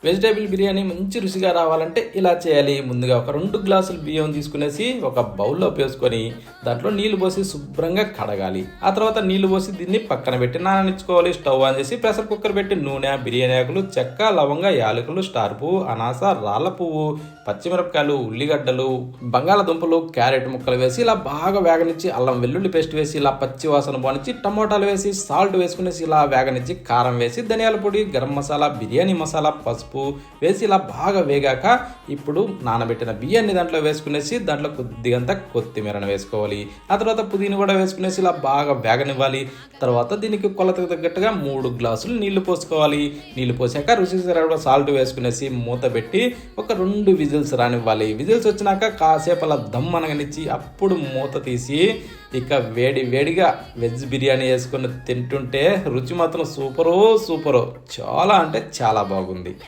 Vegetable biryani మంచి రుచిగా రావాలంటే ఇలా చేయాలి. ముందుగా ఒక 2 గ్లాసులు బియ్యం తీసుకునేసి ఒక బౌల్లో వేసుకొని దాంట్లో నీళ్లు పోసి శుభ్రంగా కడగాలి. ఆ తర్వాత నీళ్లు పోసి దీన్ని పక్కన పెట్టి నాననిచ్చుకోవాలి. స్టవ్ ఆన్ చేసి ప్రెషర్ కుక్కర్ పెట్టి నూనె, బిర్యానీ ఆకులు, చెక్క, లవంగ, యాలకులు, స్టార్ పువ్వు, అనాస, రాళ్ళ పువ్వు, పచ్చిమిరపకాయలు, ఉల్లిగడ్డలు, బంగాళదుంపలు, క్యారెట్ ముక్కలు వేసి ఇలా బాగా వేగనిచ్చి అల్లం వెల్లుల్లి పేస్ట్ వేసి ఇలా పచ్చి వాసన పోనిచ్చి టమోటాలు వేసి సాల్ట్ వేసుకునేసి ఇలా వేగనిచ్చి కారం వేసి ధనియాల పొడి, గరం మసాలా, బిర్యానీ మసాలా, పసుపు వేసి ఇలా బాగా వేగాక ఇప్పుడు నానబెట్టిన బియ్యాన్ని దాంట్లో వేసుకునేసి దాంట్లో కొద్దిగంత కొత్తిమీరను వేసుకోవాలి. ఆ తర్వాత పుదీనా కూడా వేసుకునేసి ఇలా బాగా వేగనివ్వాలి. తర్వాత దీనికి కొలతకు తగ్గట్టుగా 3 గ్లాసులు నీళ్లు పోసుకోవాలి. నీళ్లు పోసాక రుచికి సరిపడా సాల్ట్ వేసుకునేసి మూత పెట్టి ఒక 2 విజిల్స్ రానివ్వాలి. విజిల్స్ వచ్చినాక కాసేపు అలా దమ్ అనగనిచ్చి అప్పుడు మూత తీసి ఇక వేడిగా వెజ్ బిర్యానీ వేసుకొని తింటుంటే రుచి మాత్రం సూపరో చాలా అంటే చాలా బాగుంది.